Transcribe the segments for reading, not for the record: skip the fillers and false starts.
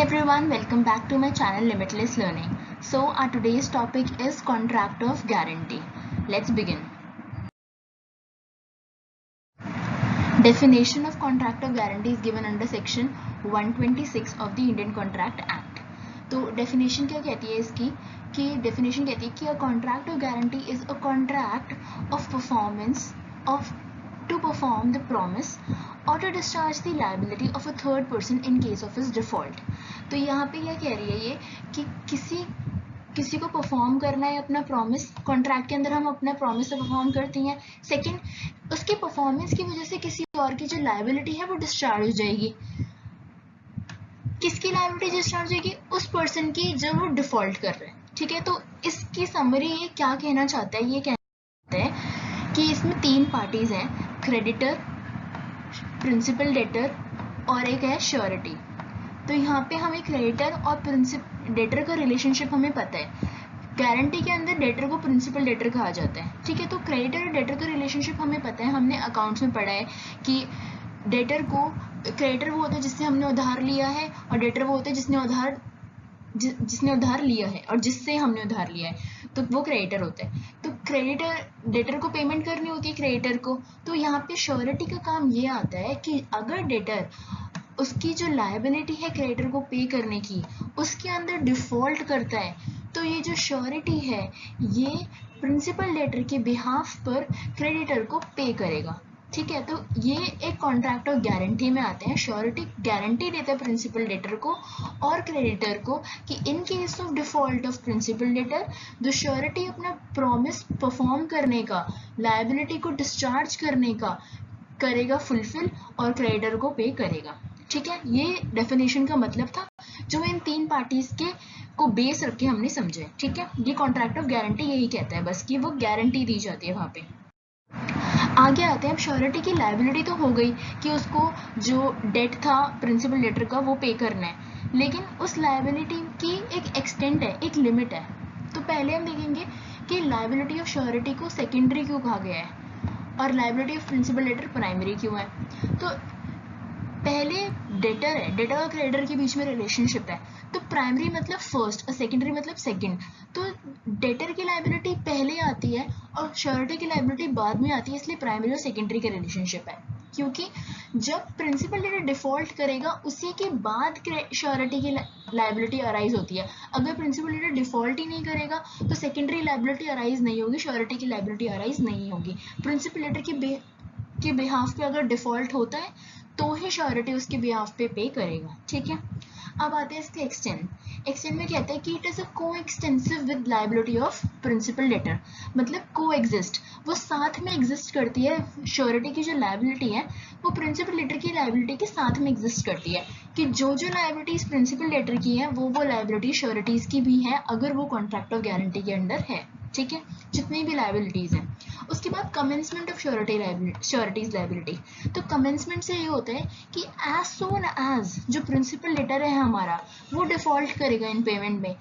everyone, welcome back to my channel Limitless Learning. So our today's topic is contract of guarantee. Let's begin. Definition of contract of guarantee is given under section 126 of the Indian Contract Act. तो definition क्या कहती है इसकी कि definition कहती है कि a contract of guarantee is a contract of performance of to perform the promise or to discharge the liability of a third person in case of his default. तो यहाँ पे क्या कह रही है ये कि किसी को परफॉर्म करना है अपना प्रॉमिस. कॉन्ट्रैक्ट के अंदर हम अपना प्रॉमिस परफॉर्म करते हैं. सेकंड, उसकी परफॉर्मेंस की वजह से किसी और की जो लायबिलिटी है वो डिस्चार्ज हो जाएगी. किसकी लायबिलिटी डिस्चार्ज होगी? उस पर्सन की जो वो डिफॉल्ट कर रहा है. ठीक है, तो इसकी समरी ये क्या कहना चाहता है? ये कहता है कि इसमें तीन पार्टीज हैं, क्रेडिटर, प्रिंसिपल डेटर और एक है श्योरिटी. तो यहाँ पे हमें क्रेडिटर और डेटर का रिलेशनशिप हमें पता है. गारंटी के अंदर डेटर को प्रिंसिपल डेटर कहा जाता है. ठीक है, तो क्रेडिटर और डेटर का रिलेशनशिप हमें पता है, हमने अकाउंट्स में पढ़ा है कि डेटर को, क्रेडिटर वो होता है जिससे हमने उधार लिया है और डेटर वो होता है जिसने उधार लिया है और जिससे हमने उधार लिया है, तो वो क्रेडिटर होता है. तो क्रेडिटर, डेटर को पेमेंट करनी होती है क्रेडिटर को. तो यहाँ पे श्योरिटी का काम ये आता है कि अगर डेटर उसकी जो लायबिलिटी है क्रेडिटर को पे करने की उसके अंदर डिफॉल्ट करता है, तो ये जो श्योरिटी है ये प्रिंसिपल डेटर के बिहाफ पर क्रेडिटर को पे करेगा. ठीक है, तो ये एक कॉन्ट्रैक्ट ऑफ गारंटी में आते हैं. श्योरिटी गारंटी देता है प्रिंसिपल डेटर को और क्रेडिटर को कि in case of default of principal debtor the surety अपना प्रॉमिस परफॉर्म करने का, लायबिलिटी को डिस्चार्ज करने का करेगा फुलफिल और क्रेडिटर को पे करेगा. ठीक है, ये डेफिनेशन का मतलब था जो इन तीन पार्टीज के को बेस रख के हमने समझे. ठीक है, ये कॉन्ट्रैक्ट ऑफ गारंटी यही कहता है बस कि वो गारंटी दी जाती है वहां पे. आगे आते हैं. अब श्योरिटी की लायबिलिटी तो हो गई कि उसको जो डेट था प्रिंसिपल डेटर का वो पे करना है, लेकिन उस लायबिलिटी की एक एक्सटेंट है, एक लिमिट है. तो पहले हम देखेंगे कि लायबिलिटी ऑफ श्योरिटी को सेकेंडरी क्यों कहा गया है और liability of principal debtor primary क्यों है. तो पहले डेटर है, डेटर और क्रेडिटर के बीच में रिलेशनशिप है, तो प्राइमरी मतलब फर्स्ट और सेकेंडरी मतलब सेकंड. तो डेटर की लायबिलिटी पहले आती है और श्योरिटी की लायबिलिटी बाद में आती है, इसलिए प्राइमरी और सेकेंडरी का रिलेशनशिप है. क्योंकि जब प्रिंसिपल डेटर डिफॉल्ट करेगा उसी के बाद श्योरिटी की लायबिलिटी अराइज होती है. अगर प्रिंसिपल डेटर डिफॉल्ट ही नहीं करेगा तो सेकेंडरी लायबिलिटी अराइज नहीं होगी, श्योरिटी की लायबिलिटी अराइज नहीं होगी. प्रिंसिपल डेटर के बिहाफ पे अगर डिफॉल्ट होता है तो ही श्योरिटी उसके बिहाफ पे करेगा. ठीक है, अब आते हैं इसके एक्सटेंड. एक्सटेंड में कहता है कि it is a coextensive with liability of principal debtor. मतलब को एग्जिस्ट, वो साथ में एग्जिस्ट करती है. श्योरिटी की जो लायबिलिटी है वो प्रिंसिपल डेटर की लायबिलिटी के साथ में एग्जिस्ट करती है कि जो लायबिलिटीज प्रिंसिपल डेटर की है वो लायबिलिटी श्योरिटीज की भी है अगर वो कॉन्ट्रैक्ट ऑफ गारंटी के अंडर है. ठीक है, जितनी भी लायबिलिटीज हैं. उसके बाद कमेंसमेंट ऑफ श्योरिटीज लायबिलिटी. तो कमेंसमेंट से ये होता है कि एज सोन एज जो प्रिंसिपल डेटर है हमारा वो डिफॉल्ट करेगा इन पेमेंट में,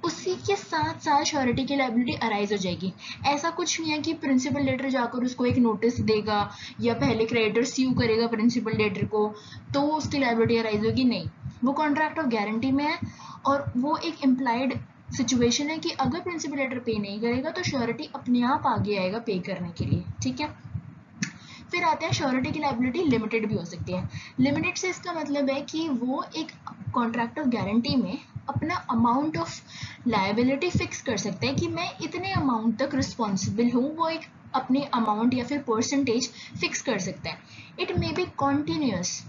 उसी के साथ साथ श्योरिटी की लायबिलिटी अराइज हो जाएगी. ऐसा कुछ नहीं है कि प्रिंसिपल डेटर जाकर उसको एक नोटिस देगा या पहले क्रेडिटर स्यू करेगा प्रिंसिपल डेटर को तो उसकी लायबिलिटी अराइज होगी. नहीं, वो कॉन्ट्रैक्ट ऑफ गारंटी में है और वो एक इम्प्लाइड सिचुएशन है कि अगर प्रिंसिपल डेटर पे नहीं करेगा तो श्योरिटी अपने आप आगे आएगा पे करने के लिए. ठीक है, फिर आते हैं श्योरिटी की लायबिलिटी लिमिटेड भी हो सकती है. लिमिटेड से इसका मतलब है कि वो एक कॉन्ट्रैक्ट ऑफ गारंटी में अपना अमाउंट ऑफ लायबिलिटी फिक्स कर सकते हैं कि मैं इतने अमाउंट तक रिस्पॉन्सिबल हूँ. वो एक अपने अमाउंट या फिर परसेंटेज फिक्स कर सकते हैं. It may be continuous.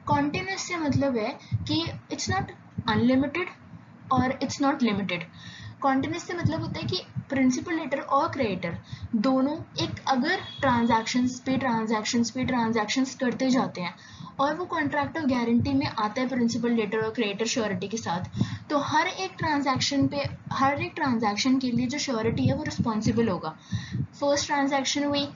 Continuous से मतलब है कि इट्स नॉट अनलिमिटेड और इट्स नॉट लिमिटेड. कॉन्टिन्यूस से मतलब होता है कि प्रिंसिपल डेटर और क्रेडिटर दोनों एक अगर ट्रांजैक्शंस करते जाते हैं और वो कॉन्ट्रैक्ट ऑफ गारंटी में आता है प्रिंसिपल डेटर और क्रेडिटर श्योरिटी के साथ, तो हर एक ट्रांजैक्शन के लिए जो श्योरिटी है वो रिस्पॉन्सिबल होगा. फर्स्ट ट्रांजैक्शन हुई,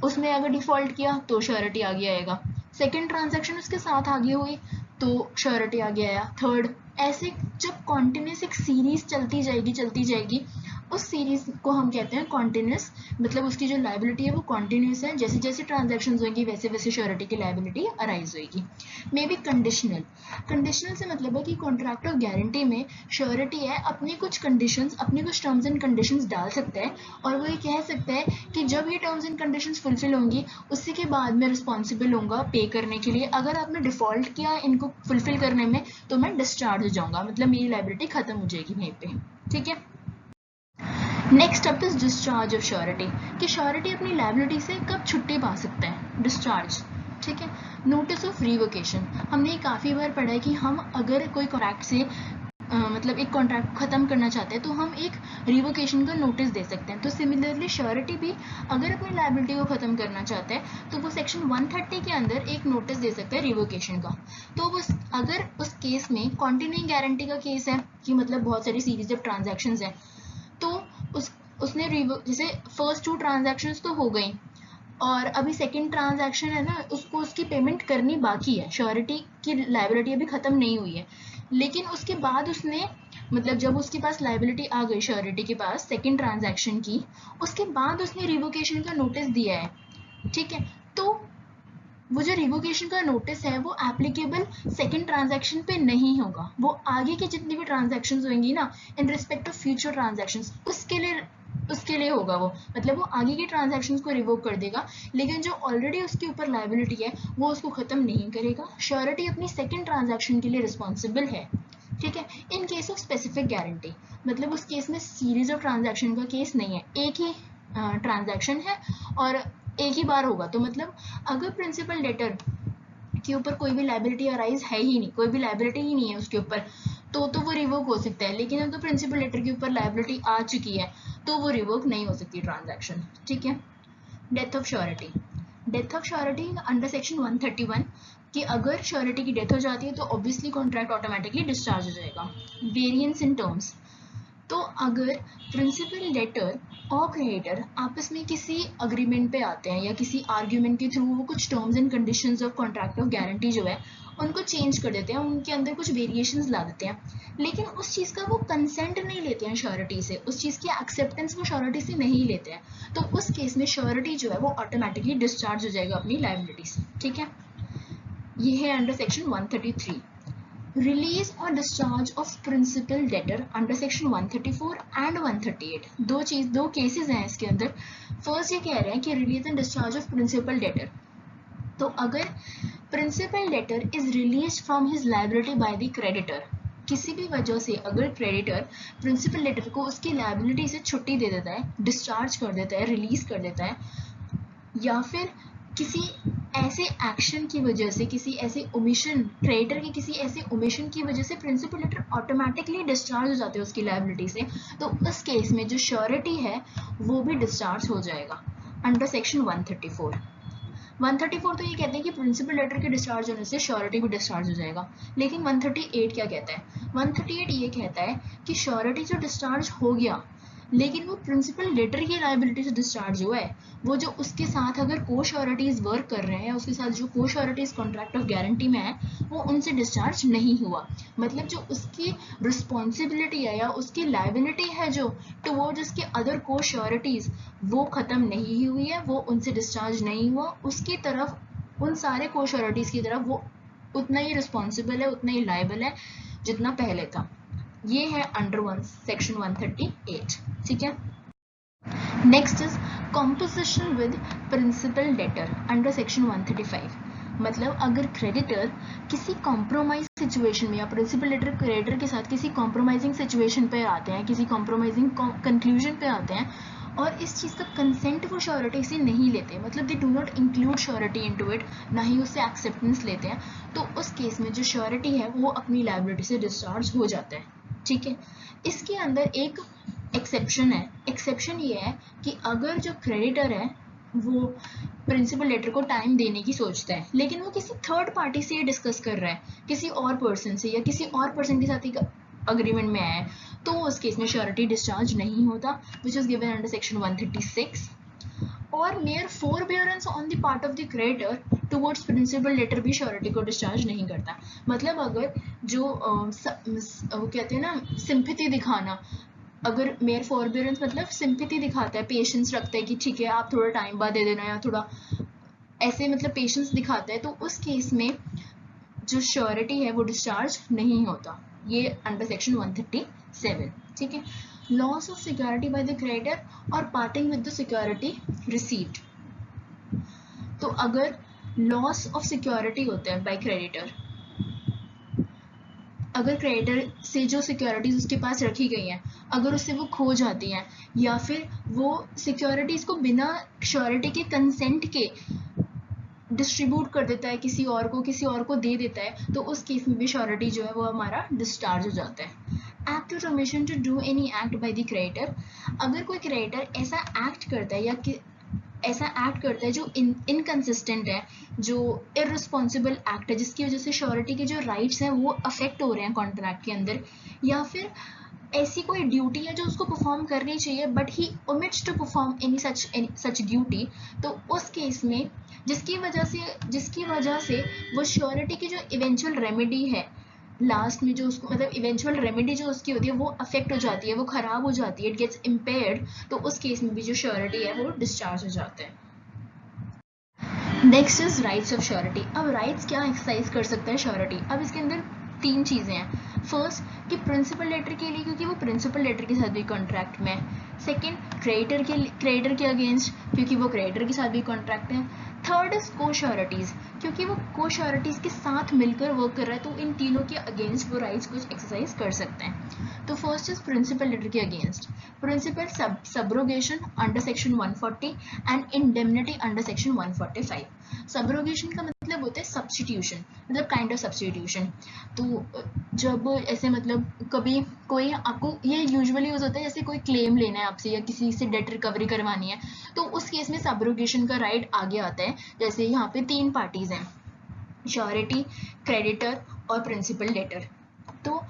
उसमें अगर डिफॉल्ट किया तो श्योरिटी आगे आएगा. सेकेंड ट्रांजैक्शन उसके साथ आगे हुई तो श्योरिटी आगे आया. थर्ड, ऐसे जब कॉन्टिन्यूस एक सीरीज चलती जाएगी उस सीरीज को हम कहते हैं कॉन्टिन्यूस, मतलब उसकी जो लाइबिलिटी है वो कॉन्टिन्यूस है, जैसे जैसे ट्रांजैक्शंस होंगी वैसे वैसे श्योरिटी की लाइबिलिटी अराइज होगी। मे बी कंडीशनल, कंडीशनल से मतलब है कि कॉन्ट्रैक्ट ऑफ गारंटी में श्योरिटी है अपनी कुछ कंडीशंस, अपनी कुछ टर्म्स एंड कंडीशंस डाल सकता है और वो ये कह सकता है कि जब ये टर्म्स एंड कंडीशंस फुलफिल होंगी उसी के बाद मैं रिस्पॉन्सिबल होऊंगा पे करने के लिए। अगर आपने डिफॉल्ट किया इनको फुलफिल करने में तो मैं डिस्चार्ज हो जाऊंगा, मतलब मेरी लाइबिलिटी खत्म हो जाएगी वहीं पे। ठीक है, next up is discharge of surety, कि श्योरिटी अपनी लायबिलिटी से कब छुट्टी पा सकते हैं, डिस्चार्ज। ठीक है, नोटिस ऑफ रिवोकेशन, हमने काफ़ी बार पढ़ा है कि हम अगर कोई कॉन्ट्रैक्ट से मतलब एक कॉन्ट्रैक्ट खत्म करना चाहते हैं तो हम एक रिवोकेशन का नोटिस दे सकते हैं। तो सिमिलरली श्योरिटी भी अगर अपनी लायबिलिटी को खत्म करना चाहता है तो वो सेक्शन 130 के अंदर एक नोटिस दे सकता है रिवोकेशन का। तो वो अगर उस केस में कॉन्टिन्यूइंग गारंटी का केस है कि मतलब बहुत सारी सीरीज ऑफ ट्रांजैक्शंस है, तो उसने जैसे फर्स्ट 2 ट्रांजैक्शंस तो हो गई और अभी सेकंड ट्रांजैक्शन है ना, उसको उसकी पेमेंट करनी बाकी है, श्योरिटी की लायबिलिटी अभी खत्म नहीं हुई है, लेकिन उसके बाद उसने मतलब जब उसके पास लायबिलिटी आ गई श्योरिटी के पास सेकंड ट्रांजैक्शन की, उसके बाद उसने रिवोकेशन का नोटिस दिया है। ठीक है, तो वो जो रिवोकेशन का नोटिस है वो एप्लीकेबल सेकंड ट्रांजैक्शन पे नहीं होगा, वो आगे की जितनी भी ट्रांजैक्शंस होंगी ना in respect of future transactions उसके लिए होगा वो, मतलब वो आगे की ट्रांजैक्शंस को रिवोक कर देगा, लेकिन जो ऑलरेडी उसके ऊपर लायबिलिटी है वो उसको खत्म नहीं करेगा। श्योरिटी अपनी सेकंड ट्रांजैक्शन के लिए रिस्पॉन्सिबल है। ठीक है, इन केस ऑफ स्पेसिफिक गारंटी, मतलब उस केस में सीरीज ऑफ ट्रांजैक्शन का केस नहीं है, एक ही ट्रांजैक्शन है और एक ही बार होगा। तो मतलब अगर प्रिंसिपल डेटर के ऊपर कोई भी लायबिलिटी अराइज है ही नहीं, कोई भी लायबिलिटी ही नहीं है उसके ऊपर, तो वो रिवोक हो सकता है, लेकिन अगर प्रिंसिपल डेटर के ऊपर लायबिलिटी आ चुकी है तो वो रिवोक नहीं हो सकती ट्रांजैक्शन। ठीक है, death of surety, death of surety under section 131 कि अगर श्योरिटी की डेथ हो जाती है तो ऑब्वियसली कॉन्ट्रैक्ट ऑटोमेटिकली डिस्चार्ज हो जाएगा। वेरिएंस इन टर्म्स, तो अगर प्रिंसिपल डेटर और क्रेडिटर आपस में किसी अग्रीमेंट पे आते हैं या किसी आर्ग्यूमेंट के थ्रू वो कुछ terms and conditions of contract of guarantee जो है उनको चेंज कर देते हैं, उनके अंदर कुछ वेरिएशंस ला देते हैं, लेकिन उस चीज़ का वो कंसेंट नहीं लेते हैं श्योरिटी से, उस चीज़ की एक्सेप्टेंस वो श्योरिटी से नहीं लेते हैं, तो उस केस में श्योरिटी जो है वो ऑटोमेटिकली डिस्चार्ज हो जाएगा अपनी लायबिलिटी से। ठीक है, ये है अंडर सेक्शन 133। रिलीज और discharge of principal debtor under section 134 and 138, दो केसेस हैं इसके अंदर। फर्स्ट ये कह रहे हैं कि release and discharge of principal debtor, तो अगर principal debtor is release from his liability by the creditor, किसी भी वजह से अगर क्रेडिटर प्रिंसिपल डेटर को उसकी लायबिलिटी से छुट्टी दे देता है, डिस्चार्ज कर देता है, रिलीज कर देता है, या फिर किसी ऐसे एक्शन की वजह से, किसी ऐसे ओमिशन, क्रेडिटर के किसी ऐसे ओमिशन की वजह से प्रिंसिपल डेटर ऑटोमेटिकली डिस्चार्ज हो जाते हैं उसकी लायबिलिटी से, तो उस केस में जो श्योरिटी है वो भी डिस्चार्ज हो जाएगा अंडर सेक्शन 134। 134 तो ये कहते हैं कि प्रिंसिपल डेटर के डिस्चार्ज होने से श्योरिटी भी डिस्चार्ज हो जाएगा, लेकिन 138 क्या कहता है, 138 ये कहता है कि श्योरिटी जो डिस्चार्ज हो गया लेकिन वो प्रिंसिपल डेटर की लायबिलिटी से डिस्चार्ज हुआ है, वो जो उसके साथ अगर को श्योरिटीज वर्क कर रहे हैं, उसके साथ जो को श्योरिटीज कॉन्ट्रैक्ट ऑफ गारंटी में है वो उनसे डिस्चार्ज नहीं हुआ, मतलब जो उसकी रिस्पॉन्सिबिलिटी है या उसकी लायबिलिटी है जो टुवर्ड्स उसके अदर को श्योरिटीज वो खत्म नहीं हुई है, वो उनसे डिस्चार्ज नहीं हुआ, उसकी तरफ उन सारे को श्योरिटीज की तरफ वो उतना ही रिस्पॉन्सिबल है, उतना ही लायबल है जितना पहले था। ये है अंडर सेक्शन 138। ठीक है, next is composition with principal debtor under section 135, मतलब अगर क्रेडिटर किसी कॉम्प्रोमाइज सिचुएशन में या प्रिंसिपल डेटर क्रेडिटर के साथ किसी कॉम्प्रोमाइजिंग सिचुएशन पे आते हैं, किसी कॉम्प्रोमाइजिंग कंक्लूजन पे आते हैं और इस चीज़ का कंसेंट वो श्योरिटी से नहीं लेते, मतलब they do not include surety into it, ना ही उससे एक्सेप्टेंस लेते हैं, तो उस केस में जो श्योरिटी है वो अपनी लायबिलिटी से डिस्चार्ज हो जाता है। ठीक है, इसके अंदर एक एक्सेप्शन है, एक्सेप्शन ये है कि अगर जो क्रेडिटर है वो प्रिंसिपल डेटर को टाइम देने की सोचता है, लेकिन वो किसी थर्ड पार्टी से ये डिस्कस कर रहा है, किसी और पर्सन से या किसी और पर्सन के साथ ही अग्रीमेंट में आया है, तो उस केस में श्योरिटी डिस्चार्ज नहीं होता, which is given under section 136। और mere forbearance on the part of the creditor towards principal debtor भी श्योरिटी को डिस्चार्ज नहीं करता, मतलब अगर जो वो कहते हैं ना सिंपैथी दिखाना, अगर मेयर फॉरबियरेंस मतलब सिंपैथी दिखाता है, पेशेंस रखता है कि ठीक है आप थोड़ा टाइम बाद दे देना, या थोड़ा ऐसे मतलब पेशेंस दिखाता है, तो उस केस में जो श्योरिटी है वो डिस्चार्ज नहीं होता। ये अंडर सेक्शन 137, ठीक है। Loss of security by the creditor और parting with the security received. तो अगर लॉस ऑफ सिक्योरिटी होता है बाय क्रेडिटर, अगर क्रेडिटर से जो सिक्योरिटीज उसके पास रखी गई हैं अगर उससे वो खो जाती हैं, या फिर वो सिक्योरिटीज को बिना श्योरिटी के कंसेंट के डिस्ट्रीब्यूट कर देता है किसी और को दे देता है, तो उस केस में भी श्योरिटी जो है वो हमारा डिस्चार्ज हो जाता है। Act of omission to do any act by the creditor. अगर कोई क्रेडिटर ऐसा एक्ट करता है या ऐसा एक्ट करता है जो इनकंसिस्टेंट है, जो इररिस्पॉन्सिबल एक्ट है, जिसकी वजह से श्योरिटी के जो राइट्स हैं वो अफेक्ट हो रहे हैं कॉन्ट्रैक्ट के अंदर, या फिर ऐसी कोई ड्यूटी है जो उसको परफॉर्म करनी चाहिए but he omits to perform any such duty, तो उस केस में जिसकी वजह से वो श्योरिटी की जो इवेंचुअल रेमेडी है लास्ट में, जो उसको मतलब इवेंचुअल रेमेडी जो उसकी होती है वो अफेक्ट हो जाती है, वो खराब हो जाती है, इट गेट्स इम्पेयर्ड, तो उस केस में भी जो श्योरिटी है वो डिस्चार्ज हो जाता है। Next is rights of surety. अब राइट्स क्या एक्सरसाइज कर सकता है श्योरिटी? अब इसके अंदर तीन चीज़ें हैं। फर्स्ट कि प्रिंसिपल लेटर के लिए, क्योंकि वो प्रिंसिपल लेटर के साथ भी कॉन्ट्रैक्ट में है। सेकेंड क्रेडिटर के अगेंस्ट, क्योंकि वो क्रेडिटर के साथ भी कॉन्ट्रैक्ट है। थर्ड इज को श्योरिटीज, क्योंकि वो को श्योरिटीज के साथ मिलकर वर्क कर रहा है, तो इन तीनों के अगेंस्ट वो राइट्स कुछ एक्सरसाइज कर सकते हैं। तो फर्स्ट इज प्रिंसिपल लेटर के against. Principal subrogation under section 140 and indemnity under section 145। Subrogation का मतलब होता है सब्स्टिट्यूशन, मतलब काइंड ऑफ सब्स्टिट्यूशन। तो जब ऐसे मतलब कभी कोई आपको, ये यूजुअली यूज होता है जैसे कोई क्लेम लेना है आपसे या किसी से डेट रिकवरी करवानी है, तो उस केस में सब्रोगेशन का राइट आगे आता है। जैसे यहाँ पे तीन पार्टीज हैं, श्योरिटी, क्रेडिटर और प्रिंसिपल लेटर। तो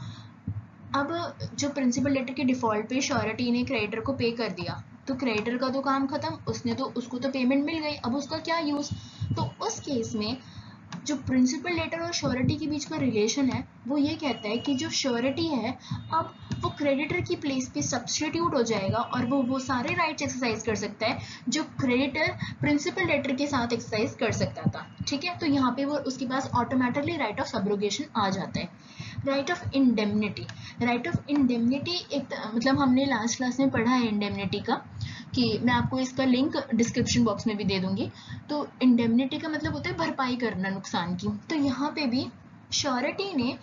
अब जो प्रिंसिपल लेटर के डिफॉल्ट पे श्योरिटी ने क्रेडिटर को पे कर दिया, तो क्रेडिटर का तो काम खत्म, उसको तो पेमेंट मिल गई, अब उसका क्या यूज? तो उस केस में जो प्रिंसिपल लेटर और श्योरिटी के बीच का रिलेशन है वो ये कहता है कि जो श्योरिटी है अब वो क्रेडिटर की प्लेस पे सब्स्टिट्यूट हो जाएगा और वो सारे राइट्स एक्सरसाइज कर सकता है जो क्रेडिटर प्रिंसिपल लेटर के साथ एक्सरसाइज कर सकता था, ठीक है। तो यहाँ पे वो उसके पास ऑटोमेटिकली राइट ऑफ सब्रोगेशन आ जाता है। Right of indemnity. Right of indemnity एक मतलब हमने लास्ट क्लास में पढ़ा है इंडेमनिटी का, कि मैं आपको इसका लिंक डिस्क्रिप्शन बॉक्स में भी दे दूंगी। तो इंडेमनिटी का मतलब होता है भरपाई करना नुकसान की। तो यहाँ पे भी श्योरिटी ने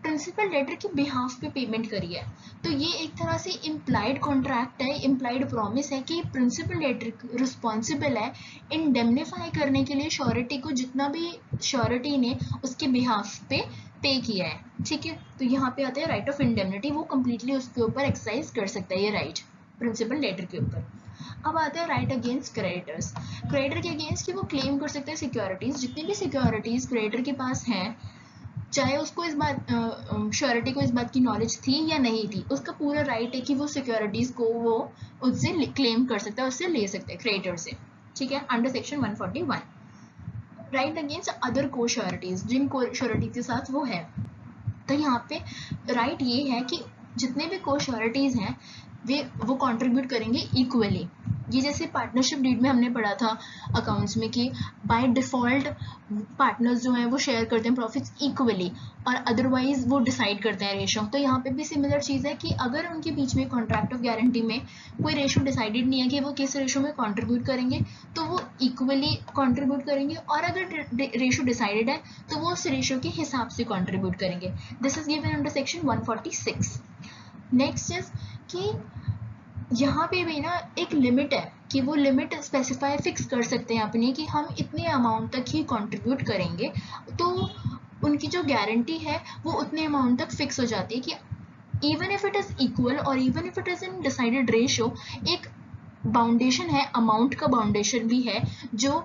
प्रिंसिपल लेटर की बिहाफ पे पेमेंट करी है, तो ये एक तरह से इम्प्लाइड कॉन्ट्रैक्ट है, इम्प्लाइड प्रॉमिस है कि प्रिंसिपल लेटर रिस्पॉन्सिबल है इंडेमनिफाई करने के लिए श्योरिटी को, जितना भी श्योरिटी ने उसके बिहाफ पे किया है, ठीक है। तो यहाँ पे आता है राइट ऑफ इंडेमनिटी, वो कंप्लीटली उसके ऊपर एक्सरसाइज कर सकता है ये राइट प्रिंसिपल लेटर के ऊपर। अब आता है राइट अगेंस्ट क्रेडिटर्स। क्रेडिटर के अगेंस्ट कि वो क्लेम कर सकते हैं सिक्योरिटीज, जितनी भी सिक्योरिटीज क्रेडिटर के पास हैं, चाहे उसको इस बात श्योरिटी को इस बात की नॉलेज थी या नहीं थी, उसका पूरा राइट है कि वो सिक्योरिटीज को वो उससे क्लेम कर सकता है, उससे ले सकते हैं क्रेडिटर से, ठीक है, under section 141। Right against other को श्योरिटीज, जिन को श्योरिटी के साथ वो है, तो यहाँ पे राइट ये है कि जितने भी को श्योरिटीज हैं वो कंट्रीब्यूट करेंगे इक्वली। ये जैसे पार्टनरशिप डीड में हमने पढ़ा था अकाउंट्स में कि बाय डिफॉल्ट पार्टनर्स जो हैं वो शेयर करते हैं प्रॉफिट्स इक्वली और अदरवाइज वो डिसाइड करते हैं रेशो। तो यहाँ पे भी सिमिलर चीज़ है कि अगर उनके बीच में कॉन्ट्रैक्ट ऑफ गारंटी में कोई रेशो डिसाइडेड नहीं है कि वो किस रेशो में कंट्रीब्यूट करेंगे, तो वो इक्वली कंट्रीब्यूट करेंगे, और अगर रेशो डिसाइडेड है तो वो उस रेशो के हिसाब से कंट्रीब्यूट करेंगे। This is given under section 146। Next is कि यहाँ पे भी ना एक लिमिट है कि वो लिमिट स्पेसिफाई फिक्स कर सकते हैं अपनी कि हम इतने अमाउंट तक ही कंट्रीब्यूट करेंगे, तो उनकी जो गारंटी है वो उतने अमाउंट तक फिक्स हो जाती है कि even if it is equal और even if it is in decided ratio, एक बाउंडेशन है, अमाउंट का बाउंडेशन भी है जो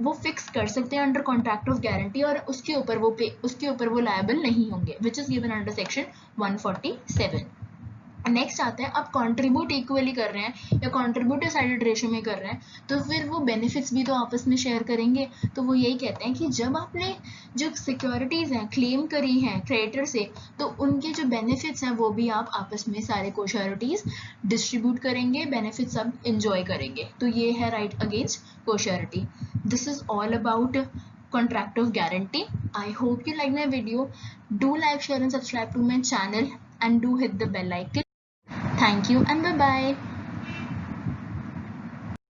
वो फिक्स कर सकते हैं अंडर कॉन्ट्रैक्ट ऑफ गारंटी, और उसके ऊपर वो लायबल नहीं होंगे, विच is given under section 147। Next आता है, आप कंट्रीब्यूट इक्वली कर रहे हैं या कंट्रीब्यूट डिसाइडेड रेशियो में कर रहे हैं, तो फिर वो बेनिफिट्स भी तो आपस में शेयर करेंगे। तो वो यही कहते हैं कि जब आपने जो सिक्योरिटीज़ हैं क्लेम करी हैं क्रेडिटर से, तो उनके जो बेनिफिट्स हैं वो भी आप आपस में सारे कोश्योरिटीज़ डिस्ट्रीब्यूट करेंगे, बेनिफिट्स सब इंजॉय करेंगे। तो ये है right against cosurety. This is all about contract of guarantee. I hope you like my video. Do like, share and subscribe to my channel and do hit the bell icon. Thank you and bye bye.